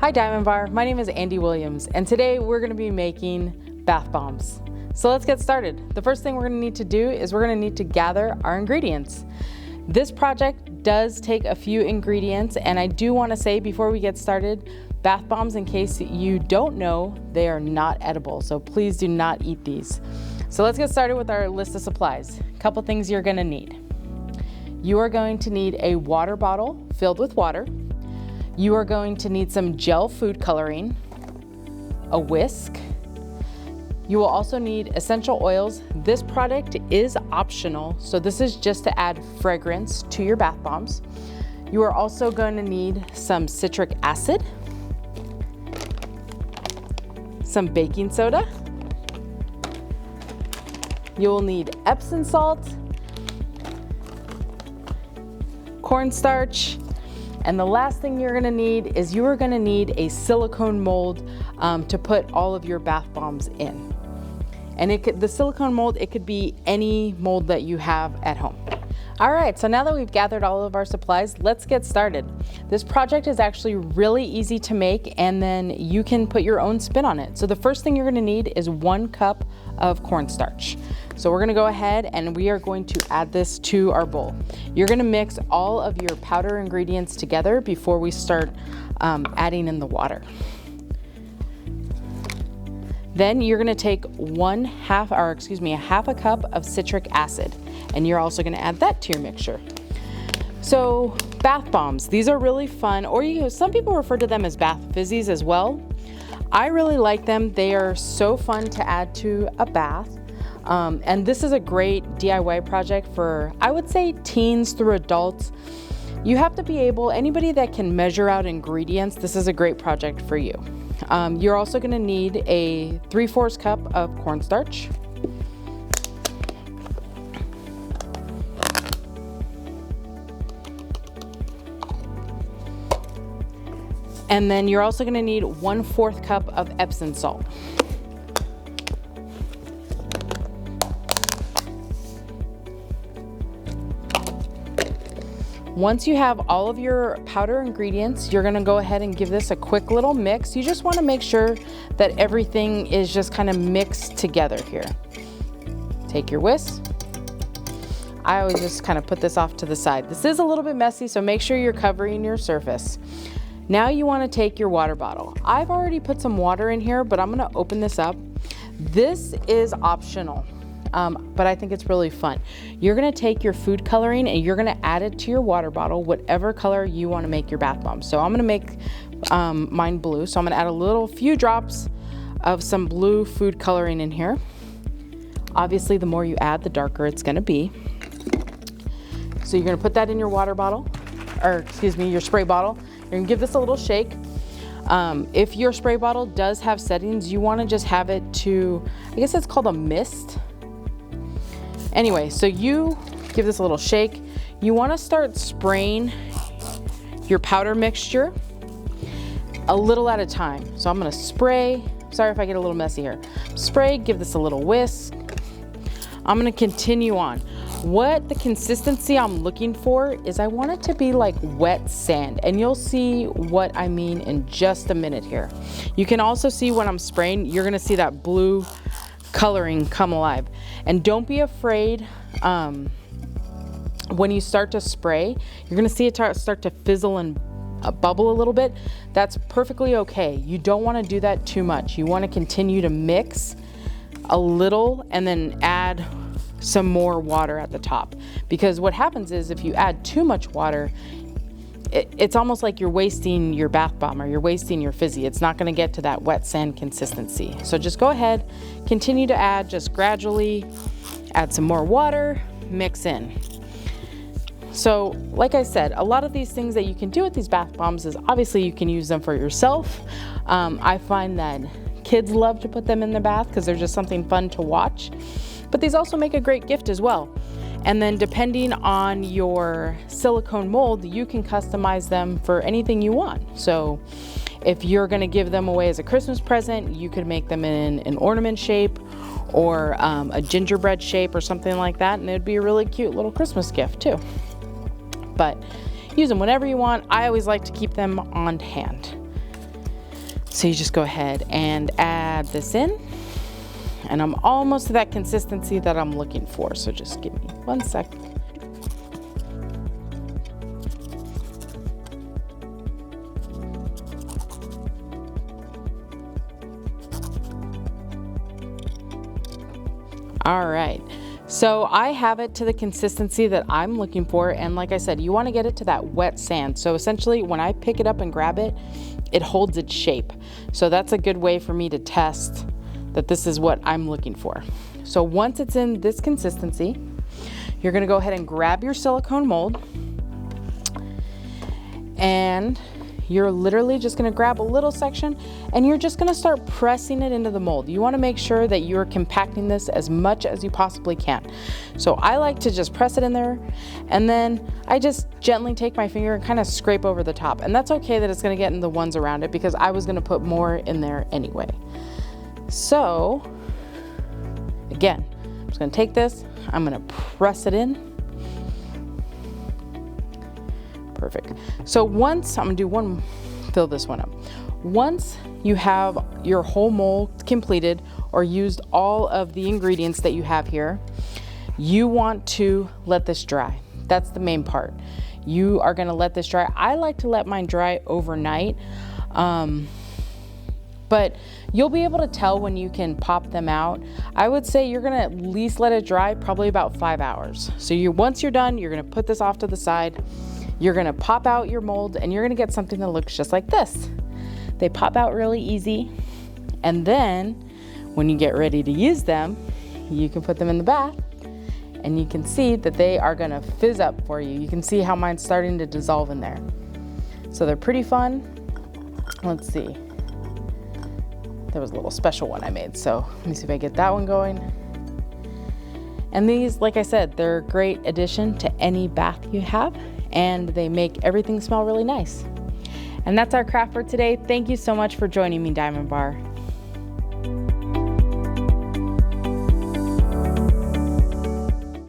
Hi Diamond Bar, my name is Andy Williams, and today we're going to be making bath bombs. So let's get started. The first thing we're going to need to do is we're going to need to gather our ingredients. This project does take a few ingredients, and I do want to say before we get started, bath bombs, in case you don't know, they are not edible, so please do not eat these. So let's get started with our list of supplies. A couple things you're going to need. You are going to need a water bottle filled with water. You are going to need some gel food coloring, a whisk. You will also need essential oils. This product is optional, so this is just to add fragrance to your bath bombs. You are also going to need some citric acid, some baking soda. You will need Epsom salt, cornstarch, and the last thing you're gonna need is you are gonna need a silicone mold to put all of your bath bombs in. And the silicone mold, it could be any mold that you have at home. All right, so now that we've gathered all of our supplies, let's get started. This project is actually really easy to make, and then you can put your own spin on it. So the first thing you're gonna need is 1 cup of cornstarch. So we're gonna go ahead and we are going to add this to our bowl. You're gonna mix all of your powder ingredients together before we start adding in the water. Then you're gonna take a half a cup of citric acid, and you're also gonna add that to your mixture. So bath bombs, these are really fun, or some people refer to them as bath fizzies as well. I really like them. They are so fun to add to a bath. And this is a great DIY project for, I would say, teens through adults. You have to be able, anybody that can measure out ingredients, this is a great project for you. You're also gonna need a 3/4 cup of cornstarch. And then you're also gonna need 1/4 cup of Epsom salt. Once you have all of your powder ingredients, you're gonna go ahead and give this a quick little mix. You just wanna make sure that everything is just kind of mixed together here. Take your whisk. I always just kind of put this off to the side. This is a little bit messy, so make sure you're covering your surface. Now you wanna take your water bottle. I've already put some water in here, but I'm gonna open this up. This is optional. But I think it's really fun. You're gonna take your food coloring and you're gonna add it to your water bottle, whatever color you wanna make your bath bomb. So I'm gonna make mine blue. So I'm gonna add a few drops of some blue food coloring in here. Obviously, the more you add, the darker it's gonna be. So you're gonna put that in your water bottle, your spray bottle. You're gonna give this a little shake. If your spray bottle does have settings, you wanna just have it to, I guess it's called a mist. Anyway, so you give this a little shake. You wanna start spraying your powder mixture a little at a time. So I'm gonna spray, sorry if I get a little messy here. Spray, give this a little whisk. I'm gonna continue on. What the consistency I'm looking for is I want it to be like wet sand, and you'll see what I mean in just a minute here. You can also see when I'm spraying, you're gonna see that blue coloring come alive. And don't be afraid when you start to spray, you're gonna see it start to fizzle and bubble a little bit. That's perfectly okay. You don't wanna do that too much. You wanna continue to mix a little and then add some more water at the top. Because what happens is if you add too much water, it's almost like you're wasting your bath bomb or you're wasting your fizzy. It's not gonna get to that wet sand consistency. So just go ahead, continue to add, just gradually add some more water, mix in. So like I said, a lot of these things that you can do with these bath bombs is obviously you can use them for yourself. I find that kids love to put them in the bath because they're just something fun to watch. But these also make a great gift as well. And then depending on your silicone mold, you can customize them for anything you want. So if you're gonna give them away as a Christmas present, you could make them in an ornament shape or a gingerbread shape or something like that, and it'd be a really cute little Christmas gift too. But use them whenever you want. I always like to keep them on hand. So you just go ahead and add this in. And I'm almost to that consistency that I'm looking for. So just give me 1 sec. All right, so I have it to the consistency that I'm looking for. And like I said, you want to get it to that wet sand. So essentially when I pick it up and grab it, it holds its shape. So that's a good way for me to test that this is what I'm looking for. So once it's in this consistency, you're going to go ahead and grab your silicone mold, and you're literally just going to grab a little section and you're just going to start pressing it into the mold. You want to make sure that you're compacting this as much as you possibly can. So I like to just press it in there, and then I just gently take my finger and kind of scrape over the top. And that's okay that it's going to get in the ones around it, because I was going to put more in there anyway. So again, I'm just going to take this, I'm going to press it in. Perfect. So once, I'm gonna fill this one up. Once you have your whole mold completed or used all of the ingredients that you have here, you want to let this dry. That's the main part. You are gonna let this dry. I like to let mine dry overnight, but you'll be able to tell when you can pop them out. I would say you're gonna at least let it dry probably about 5 hours. So once you're done, you're gonna put this off to the side. You're gonna pop out your mold and you're gonna get something that looks just like this. They pop out really easy. And then when you get ready to use them, you can put them in the bath and you can see that they are gonna fizz up for you. You can see how mine's starting to dissolve in there. So they're pretty fun. Let's see. There was a little special one I made. So let me see if I get that one going. And these, like I said, they're a great addition to any bath you have, and they make everything smell really nice. And that's our craft for today. Thank you so much for joining me, Diamond Bar.